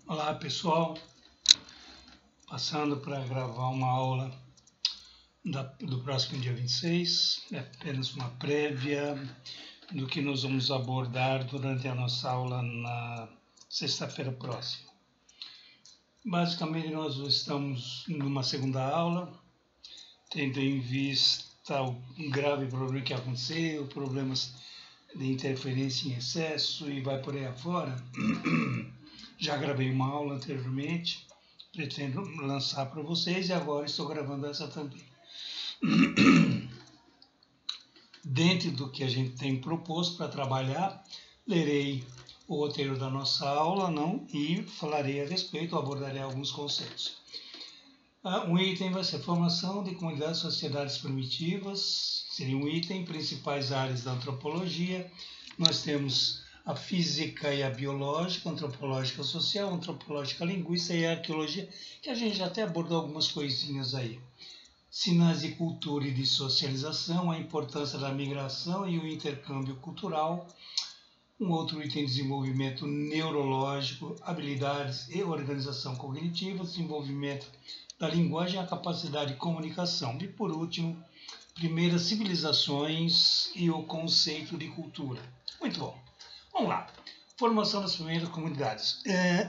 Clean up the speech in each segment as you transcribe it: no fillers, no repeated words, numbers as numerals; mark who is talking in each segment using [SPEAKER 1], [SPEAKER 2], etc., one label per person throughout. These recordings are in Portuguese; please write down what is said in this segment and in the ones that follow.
[SPEAKER 1] Olá pessoal, passando para gravar uma aula do próximo dia 26, é apenas uma prévia do que nós vamos abordar durante a nossa aula na sexta-feira próxima. Basicamente nós estamos numa segunda aula, tendo em vista o grave problema que aconteceu, problemas de interferência em excesso e vai por aí afora. Já gravei uma aula anteriormente, pretendo lançar para vocês e agora estou gravando essa também. Dentro do que a gente tem proposto para trabalhar, lerei o roteiro da nossa aula e falarei a respeito, abordarei alguns conceitos. Um item vai ser formação de comunidades e sociedades primitivas, seria um item, principais áreas da antropologia. Nós temos a física e a biológica, antropológica social, antropológica linguística e a arqueologia, que a gente já até abordou algumas coisinhas aí. Sinais de cultura e de socialização, a importância da migração e o intercâmbio cultural. Um outro item, desenvolvimento neurológico, habilidades e organização cognitiva, desenvolvimento da linguagem e a capacidade de comunicação. E por último, primeiras civilizações e o conceito de cultura. Muito bom. Vamos lá. Formação das primeiras comunidades.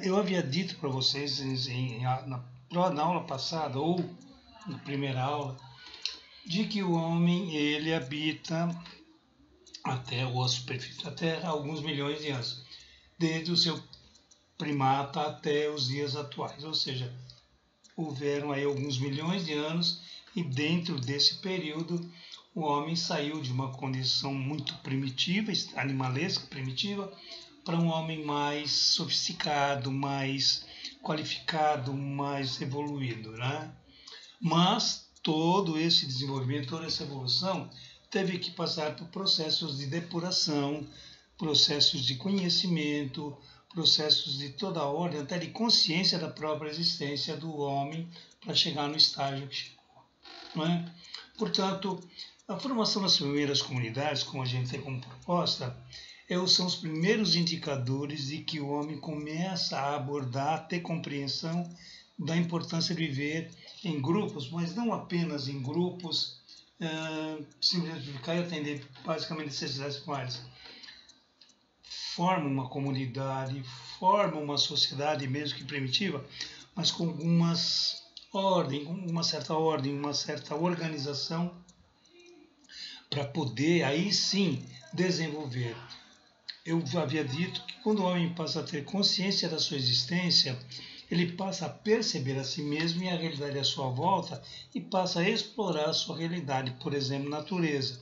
[SPEAKER 1] Eu havia dito para vocês na aula passada, ou na primeira aula, de que o homem ele habita até a superfície da Terra há alguns milhões de anos, desde o seu primata até os dias atuais, ou seja, houveram aí alguns milhões de anos e dentro desse período o homem saiu de uma condição muito primitiva, animalesca, primitiva, para um homem mais sofisticado, mais qualificado, mais evoluído, né? Mas todo esse desenvolvimento, toda essa evolução teve que passar por processos de depuração, processos de conhecimento, processos de toda a ordem, até de consciência da própria existência do homem para chegar no estágio que chegou, não é? Portanto, a formação das primeiras comunidades, como a gente tem como proposta, são os primeiros indicadores de que o homem começa a abordar, a ter compreensão da importância de viver em grupos, mas não apenas em grupos, simplificar e atender basicamente necessidades primárias. Forma uma comunidade, forma uma sociedade, mesmo que primitiva, mas com uma certa ordem, uma certa organização, para poder aí sim desenvolver. Eu havia dito que quando o homem passa a ter consciência da sua existência, ele passa a perceber a si mesmo e a realidade à sua volta e passa a explorar a sua realidade, por exemplo, natureza.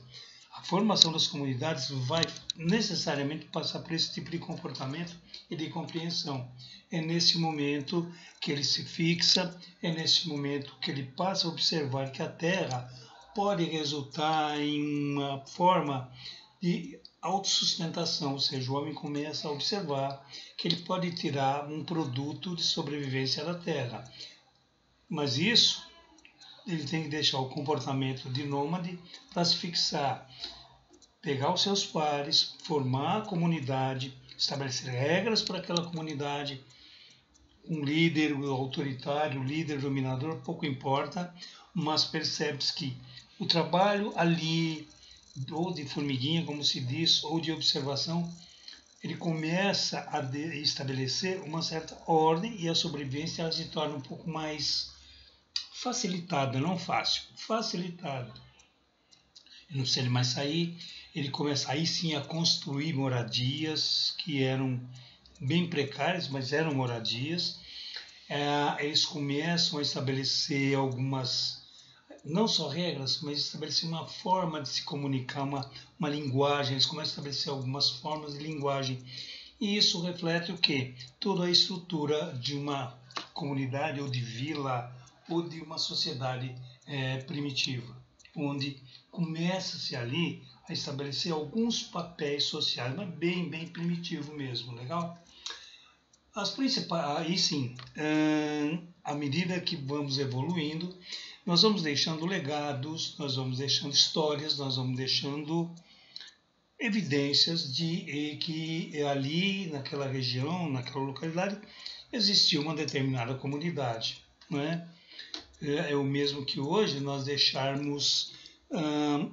[SPEAKER 1] A formação das comunidades vai necessariamente passar por esse tipo de comportamento e de compreensão. É nesse momento que ele se fixa, é nesse momento que ele passa a observar que a Terra pode resultar em uma forma de autossustentação, ou seja, o homem começa a observar que ele pode tirar um produto de sobrevivência da Terra. Mas isso, ele tem que deixar o comportamento de nômade para se fixar, pegar os seus pares, formar a comunidade, estabelecer regras para aquela comunidade, um líder autoritário, líder dominador, pouco importa, mas percebe-se que o trabalho ali, ou de formiguinha, como se diz, ou de observação, ele começa a estabelecer uma certa ordem e a sobrevivência ela se torna um pouco mais facilitada, não fácil, facilitada. Ele não precisa mais sair, ele começa aí sim a construir moradias que eram bem precárias, mas eram moradias. Eles começam a estabelecer algumas, não só regras, mas estabelecer uma forma de se comunicar, uma linguagem. Eles começam a estabelecer algumas formas de linguagem. E isso reflete o quê? Toda a estrutura de uma comunidade, ou de vila, ou de uma sociedade primitiva, onde começa-se ali a estabelecer alguns papéis sociais, mas bem primitivo mesmo, legal? As principais, aí sim, à medida que vamos evoluindo, nós vamos deixando legados, nós vamos deixando histórias, nós vamos deixando evidências de que ali, naquela região, naquela localidade, existia uma determinada comunidade, não é? É o mesmo que hoje nós deixarmos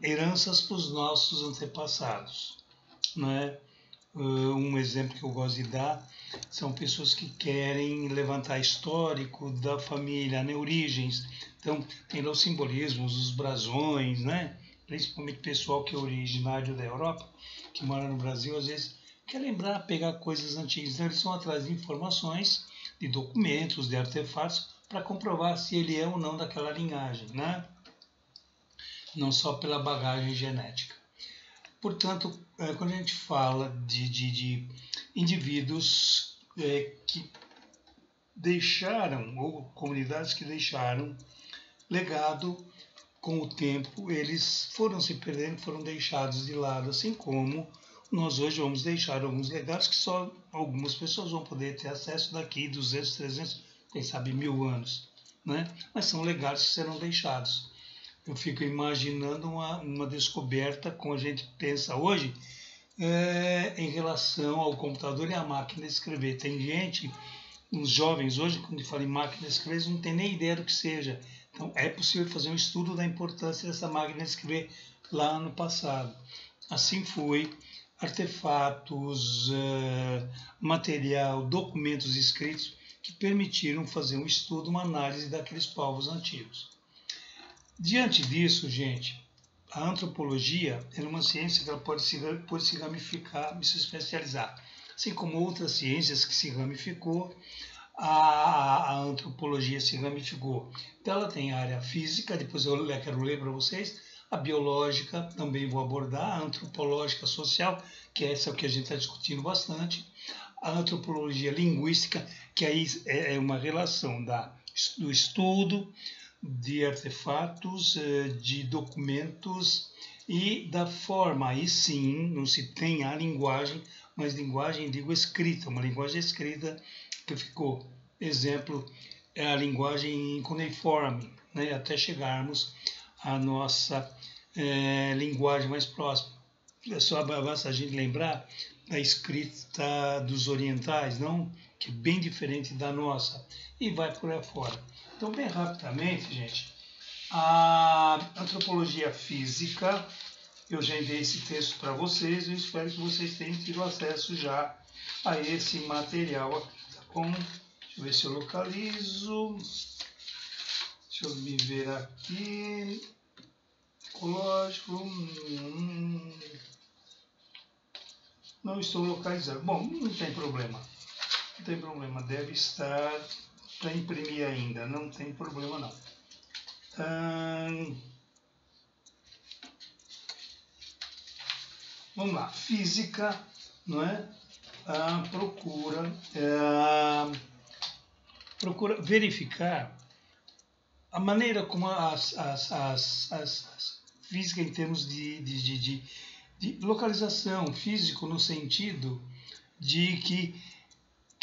[SPEAKER 1] heranças para os nossos antepassados, não é? Um exemplo que eu gosto de dar são pessoas que querem levantar histórico da família, né, origens. Então, tem lá os simbolismos, os brasões, né? Principalmente pessoal que é originário da Europa, que mora no Brasil, às vezes quer lembrar, pegar coisas antigas. Então, eles vão atrás de informações, de documentos, de artefatos, para comprovar se ele é ou não daquela linhagem, né? Não só pela bagagem genética. Portanto, quando a gente fala de indivíduos que deixaram, ou comunidades que deixaram legado, com o tempo eles foram se perdendo, foram deixados de lado, assim como nós hoje vamos deixar alguns legados que só algumas pessoas vão poder ter acesso daqui 200, 300, quem sabe 1000 anos, né? Mas são legados que serão deixados. Eu fico imaginando uma descoberta, como a gente pensa hoje, em relação ao computador e à máquina de escrever. Tem gente, uns jovens hoje, quando fala em máquina de escrever, eles não têm nem ideia do que seja. Então, é possível fazer um estudo da importância dessa máquina de escrever lá no passado. Assim foi, artefatos, material, documentos escritos que permitiram fazer um estudo, uma análise daqueles povos antigos. Diante disso, gente, a antropologia é uma ciência que ela pode se ramificar, se especializar. Assim como outras ciências que se ramificou, a antropologia se ramificou. Então ela tem a área física, depois eu quero ler para vocês, a biológica, também vou abordar, a antropológica social, que é essa que a gente está discutindo bastante, a antropologia linguística, que aí é uma relação do estudo, de artefatos, de documentos e da forma, aí sim, não se tem a linguagem, mas linguagem, digo, escrita, uma linguagem escrita que ficou. Exemplo, é a linguagem cuneiforme, né, até chegarmos à nossa linguagem mais próxima. É só basta a gente lembrar da escrita dos orientais, não? Que é bem diferente da nossa, e vai por aí fora. Então, bem rapidamente, gente, a antropologia física, eu já enviei esse texto para vocês, eu espero que vocês tenham tido acesso já a esse material aqui, tá bom? Deixa eu ver se eu localizo, deixa eu me ver aqui, ecológico, não estou localizando, bom, não tem problema, deve estar para imprimir ainda, não tem problema não. Vamos lá, física, não é? Procura verificar a maneira como as física em termos de localização, físico no sentido de que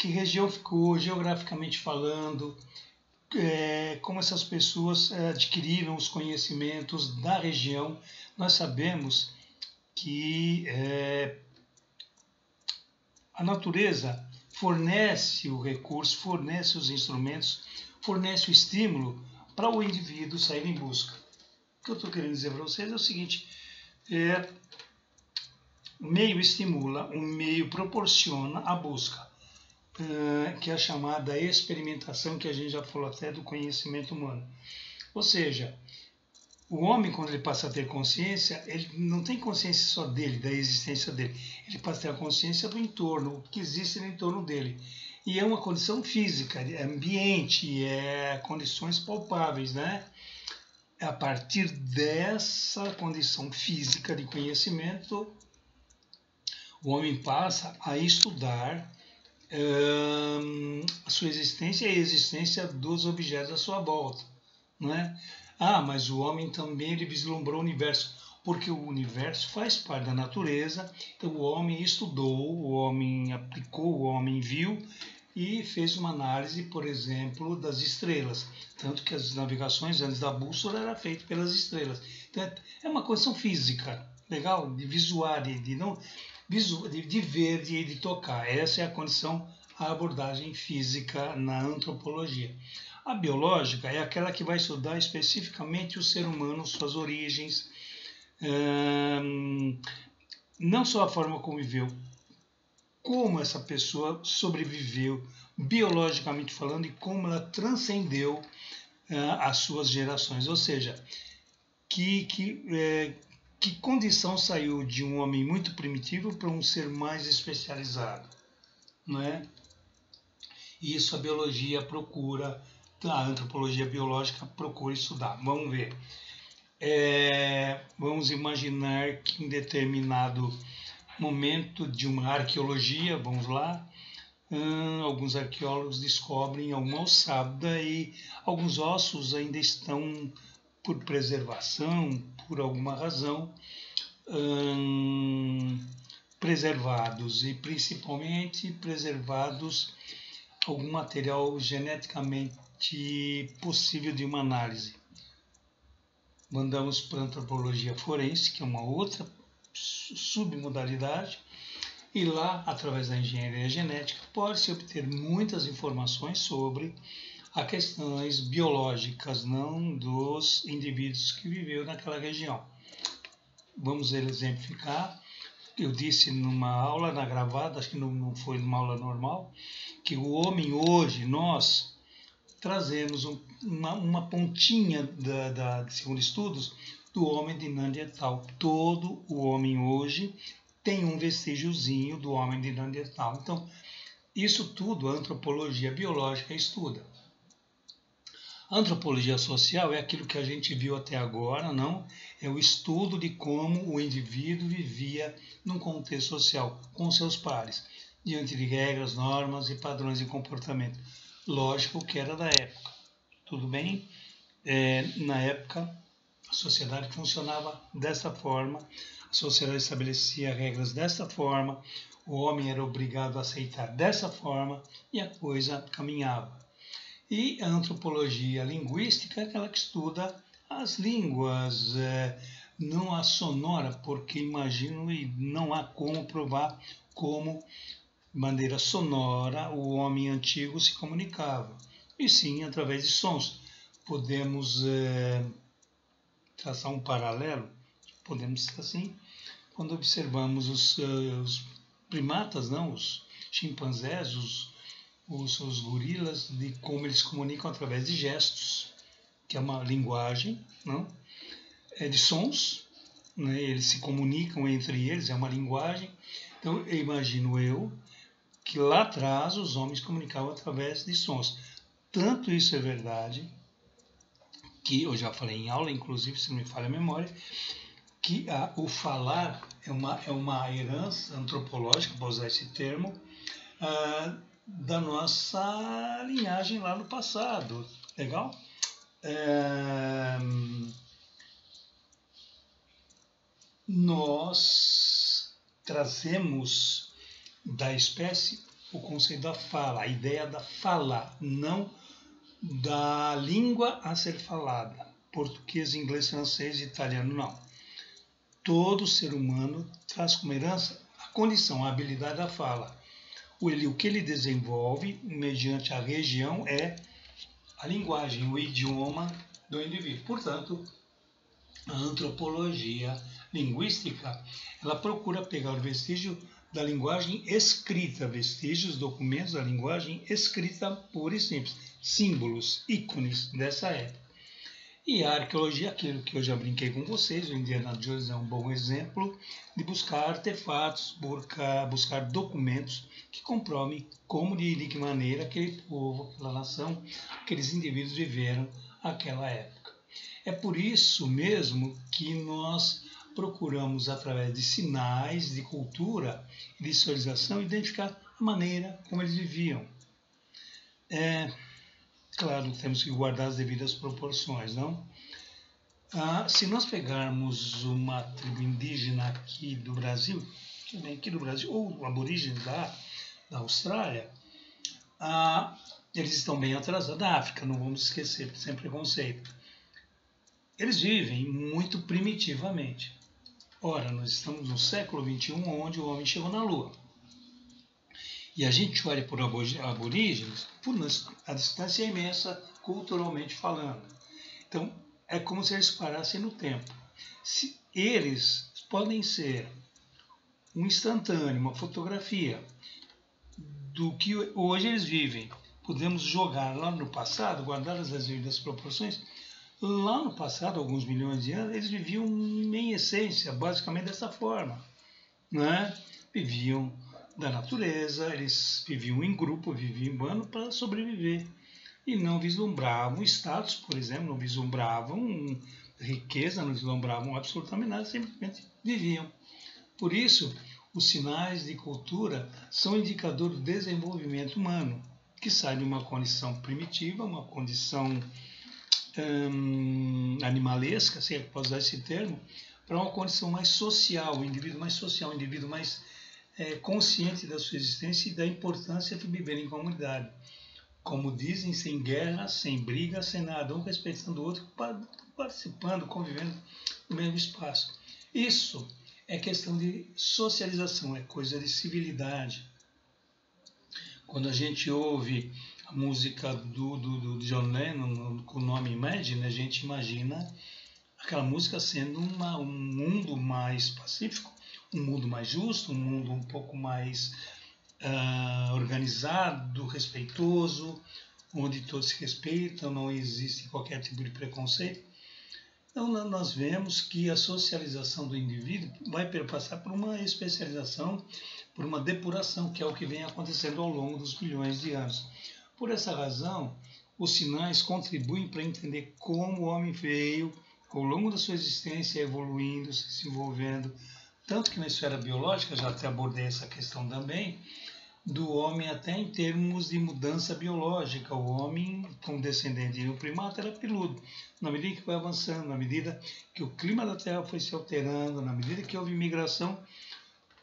[SPEAKER 1] região ficou, geograficamente falando, como essas pessoas adquiriram os conhecimentos da região. Nós sabemos que a natureza fornece o recurso, fornece os instrumentos, fornece o estímulo para o indivíduo sair em busca. O que eu estou querendo dizer para vocês é o seguinte, o meio estimula, o meio proporciona a busca, que é a chamada experimentação, que a gente já falou até do conhecimento humano. Ou seja, o homem, quando ele passa a ter consciência, ele não tem consciência só dele, da existência dele. Ele passa a ter a consciência do entorno, o que existe no entorno dele. E é uma condição física, é ambiente, é condições palpáveis, né? A partir dessa condição física de conhecimento, o homem passa a estudar a sua existência e a existência dos objetos à sua volta, não é? Mas o homem também ele vislumbrou o universo, porque o universo faz parte da natureza, então o homem estudou, o homem aplicou, o homem viu e fez uma análise, por exemplo, das estrelas, tanto que as navegações antes da bússola eram feitas pelas estrelas. Então é uma condição física, legal, de visuar, de ver, de tocar. Essa é a condição a abordagem física na antropologia. A biológica é aquela que vai estudar especificamente o ser humano, suas origens, não só a forma como viveu, como essa pessoa sobreviveu, biologicamente falando, e como ela transcendeu as suas gerações, ou seja, que condição saiu de um homem muito primitivo para um ser mais especializado, não é? Isso a biologia procura, a antropologia biológica procura estudar. Vamos ver. Vamos imaginar que em determinado momento de uma arqueologia, vamos lá, alguns arqueólogos descobrem alguma ossada e alguns ossos ainda estão, por preservação, por alguma razão, preservados, e principalmente preservados algum material geneticamente possível de uma análise. Mandamos para a antropologia forense, que é uma outra submodalidade, e lá, através da engenharia genética, pode-se obter muitas informações sobre as questões biológicas, não dos indivíduos que viveram naquela região. Vamos exemplificar. Eu disse numa aula, na gravada, acho que não foi numa aula normal, que o homem hoje, nós trazemos uma pontinha, segundo estudos, do homem de Neandertal. Todo o homem hoje tem um vestígiozinho do homem de Neandertal. Então, isso tudo a antropologia biológica estuda. A antropologia social é aquilo que a gente viu até agora, não? É o estudo de como o indivíduo vivia num contexto social com seus pares, diante de regras, normas e padrões de comportamento. Lógico que era da época, tudo bem? Na época, a sociedade funcionava dessa forma, a sociedade estabelecia regras dessa forma, o homem era obrigado a aceitar dessa forma e a coisa caminhava. E a antropologia linguística é aquela que estuda as línguas, não a sonora, porque imagino e não há como provar como, de maneira sonora, o homem antigo se comunicava, e sim através de sons. Podemos traçar um paralelo, podemos ser assim, quando observamos os primatas, não, os chimpanzés, os gorilas, de como eles comunicam através de gestos, que é uma linguagem, não? De sons, né? Eles se comunicam entre eles, é uma linguagem. Então, eu imagino que lá atrás os homens comunicavam através de sons. Tanto isso é verdade, que eu já falei em aula, inclusive, se não me falha a memória, que o falar é uma herança antropológica, para usar esse termo, da nossa linhagem lá no passado. Legal? Nós trazemos da espécie o conceito da fala, a ideia da fala, não da língua a ser falada. Português, inglês, francês, italiano, não. Todo ser humano traz como herança a condição, a habilidade da fala. O que ele desenvolve, mediante a região, é a linguagem, o idioma do indivíduo. Portanto, a antropologia linguística, ela procura pegar o vestígio da linguagem escrita, vestígios, documentos da linguagem escrita pura e simples, símbolos, ícones dessa época. E a arqueologia, aquilo que eu já brinquei com vocês, o Indiana Jones é um bom exemplo de buscar artefatos, buscar documentos que comprovem como, de que maneira aquele povo, aquela nação, aqueles indivíduos viveram aquela época. É por isso mesmo que nós procuramos, através de sinais de cultura e de civilização, identificar a maneira como eles viviam. Claro, temos que guardar as devidas proporções, não? Se nós pegarmos uma tribo indígena aqui do Brasil, ou aborígenes da Austrália, eles estão bem atrasados. Da África, não vamos esquecer, sem preconceito. Eles vivem muito primitivamente. Ora, nós estamos no século XXI, onde o homem chegou na Lua. E a gente olha por aborígenes, a distância é imensa, culturalmente falando. Então, é como se eles parassem no tempo. Se eles podem ser um instantâneo, uma fotografia do que hoje eles vivem. Podemos jogar lá no passado, guardar as devidas proporções. Lá no passado, alguns milhões de anos, eles viviam em essência, basicamente dessa forma, né? Viviam da natureza, eles viviam em grupo, viviam em bando para sobreviver. E não vislumbravam status, por exemplo, não vislumbravam riqueza, não vislumbravam absolutamente nada, simplesmente viviam. Por isso, os sinais de cultura são indicador do desenvolvimento humano, que sai de uma condição primitiva, uma condição animalesca, se é que posso usar esse termo, para uma condição mais social, um indivíduo mais consciente da sua existência e da importância de viver em comunidade. Como dizem, sem guerra, sem briga, sem nada, um respeitando o outro, participando, convivendo no mesmo espaço. Isso é questão de socialização, é coisa de civilidade. Quando a gente ouve a música do John Lennon com o nome Imagine, a gente imagina aquela música sendo um mundo mais pacífico, um mundo mais justo, um mundo um pouco mais organizado, respeitoso, onde todos se respeitam, não existe qualquer tipo de preconceito. Então, nós vemos que a socialização do indivíduo vai passar por uma especialização, por uma depuração, que é o que vem acontecendo ao longo dos milhões de anos. Por essa razão, os sinais contribuem para entender como o homem veio, ao longo da sua existência, evoluindo, se desenvolvendo, tanto que na esfera biológica, já até abordei essa questão também, do homem até em termos de mudança biológica. O homem, como descendente de um primata, era peludo. Na medida que foi avançando, na medida que o clima da Terra foi se alterando, na medida que houve migração,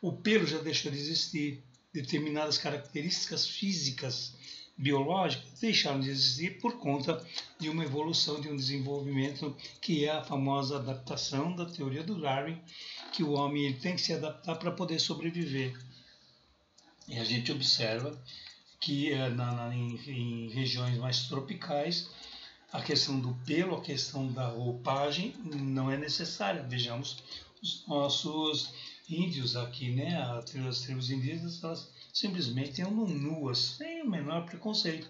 [SPEAKER 1] o pelo já deixou de existir. Determinadas características físicas, biológicas, deixaram de existir por conta de uma evolução, de um desenvolvimento, que é a famosa adaptação da teoria do Darwin, que o homem ele tem que se adaptar para poder sobreviver. E a gente observa que em regiões mais tropicais, a questão do pelo, a questão da roupagem não é necessária. Vejamos os nossos índios aqui, né? As tribos indígenas, elas simplesmente andam nuas, sem o menor preconceito.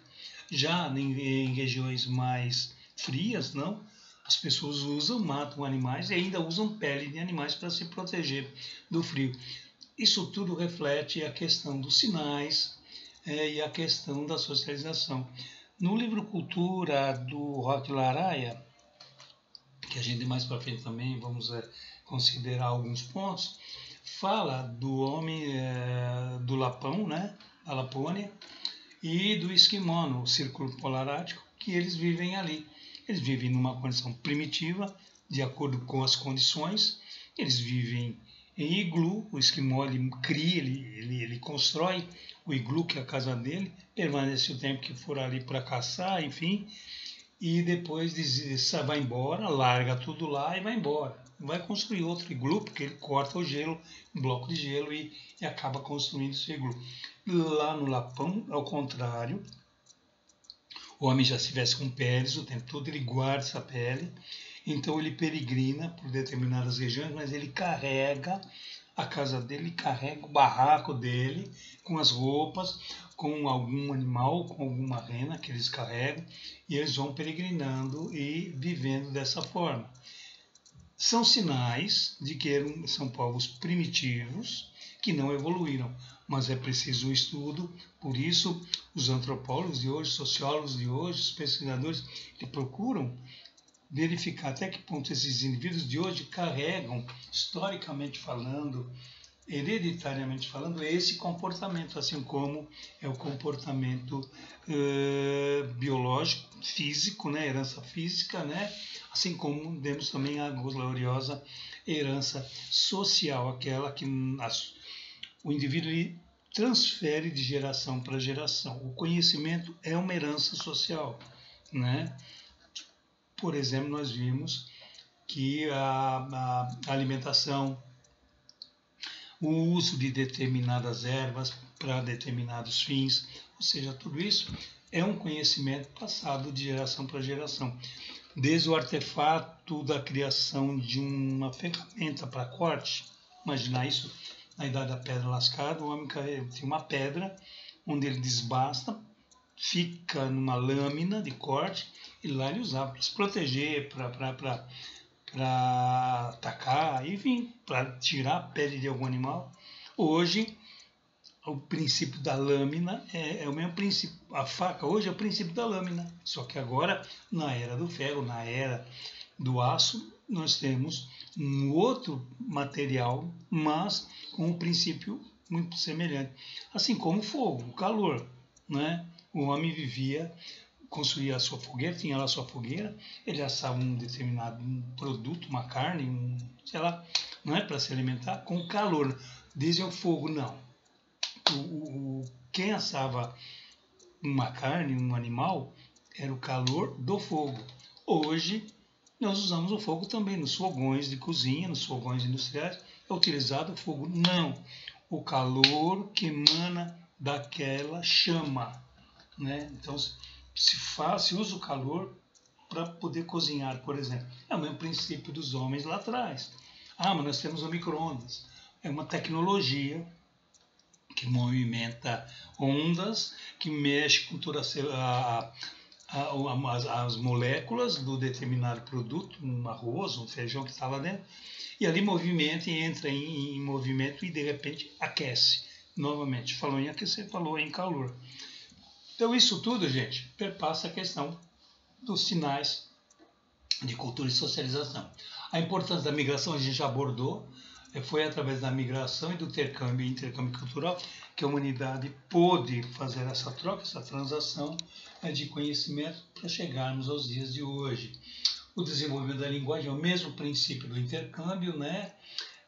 [SPEAKER 1] Já em regiões mais frias, não. As pessoas matam animais e ainda usam pele de animais para se proteger do frio. Isso tudo reflete a questão dos sinais e a questão da socialização. No livro Cultura, do Roque Laraia, que a gente mais para frente também vamos considerar alguns pontos, fala do homem do Lapão, né, da Lapônia, e do Esquimó, no Círculo Polar Ártico, que eles vivem ali. Eles vivem numa condição primitiva, de acordo com as condições, eles vivem em iglu. O esquimó ele cria, ele constrói o iglu, que é a casa dele, permanece o tempo que for ali para caçar, enfim, e depois vai embora, larga tudo lá e vai embora. Vai construir outro iglu, porque ele corta o gelo, um bloco de gelo, e acaba construindo esse iglu. Lá no Lapão, ao contrário, o homem já se veste com peles o tempo todo, ele guarda essa pele. Então ele peregrina por determinadas regiões, mas ele carrega a casa dele, carrega o barraco dele com as roupas, com algum animal, com alguma rena que eles carregam, e eles vão peregrinando e vivendo dessa forma. São sinais de que são povos primitivos que não evoluíram, mas é preciso um estudo. Por isso, os antropólogos de hoje, sociólogos de hoje, os pesquisadores que procuram verificar até que ponto esses indivíduos de hoje carregam, historicamente falando, hereditariamente falando, esse comportamento, assim como é o comportamento biológico, físico, né, herança física, né, assim como temos também a gloriosa herança social, aquela que o indivíduo transfere de geração para geração. O conhecimento é uma herança social, né? Por exemplo, nós vimos que a alimentação, o uso de determinadas ervas para determinados fins, ou seja, tudo isso é um conhecimento passado de geração para geração. Desde o artefato da criação de uma ferramenta para corte, imaginar isso na Idade da Pedra Lascada, o homem tinha uma pedra onde ele desbasta, fica numa lâmina de corte, e lá ele usava para se proteger, para atacar, enfim, para tirar a pele de algum animal. Hoje, o princípio da lâmina é o mesmo princípio. A faca hoje é o princípio da lâmina, só que agora, na era do ferro, na era do aço, nós temos um outro material, mas com um princípio muito semelhante. Assim como o fogo, o calor, né? O homem vivia, construía a sua fogueira, tinha lá a sua fogueira, ele assava um determinado produto, uma carne, sei lá, não é, para se alimentar com calor. Desde o fogo, não. Quem assava uma carne, um animal, era o calor do fogo. Hoje, nós usamos o fogo também nos fogões de cozinha, nos fogões industriais. É utilizado o fogo? Não. O calor que emana daquela chama, né? Então, se usa o calor para poder cozinhar, por exemplo. É o mesmo princípio dos homens lá atrás. Mas nós temos o micro-ondas. É uma tecnologia que movimenta ondas, que mexe com todas as moléculas do determinado produto, um arroz, um feijão que está lá dentro, e ali movimenta e entra em movimento e de repente aquece. Novamente, falou em aquecer, falou em calor. Então isso tudo, gente, perpassa a questão dos sinais de cultura e socialização. A importância da migração a gente já abordou. Foi através da migração e do intercâmbio cultural que a humanidade pôde fazer essa troca, essa transação de conhecimento para chegarmos aos dias de hoje. O desenvolvimento da linguagem é o mesmo princípio do intercâmbio, né?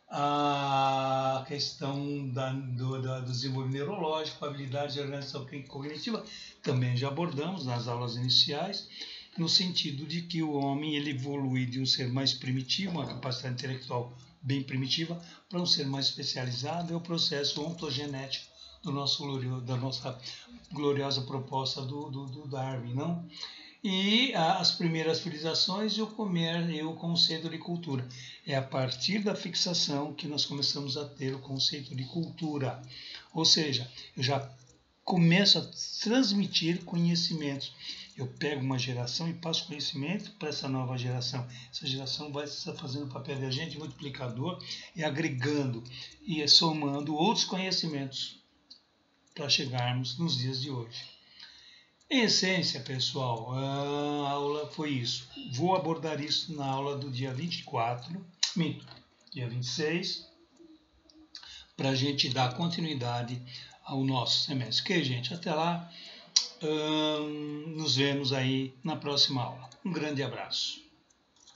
[SPEAKER 1] A questão do desenvolvimento neurológico, a habilidade de organização cognitiva, também já abordamos nas aulas iniciais, no sentido de que o homem ele evolui de um ser mais primitivo, uma capacidade intelectual bem primitiva, para um ser mais especializado. É o processo ontogenético da nossa gloriosa proposta do Darwin, não? E as primeiras civilizações e o conceito de cultura. É a partir da fixação que nós começamos a ter o conceito de cultura. Ou seja, eu já começo a transmitir conhecimentos. Eu pego uma geração e passo conhecimento para essa nova geração. Essa geração vai estar fazendo o papel de agente multiplicador e agregando e somando outros conhecimentos para chegarmos nos dias de hoje. Em essência, pessoal, a aula foi isso. Vou abordar isso na aula do dia 24, dia 26, para a gente dar continuidade ao nosso semestre. Ok, gente? Até lá. Nos vemos aí na próxima aula. Um grande abraço.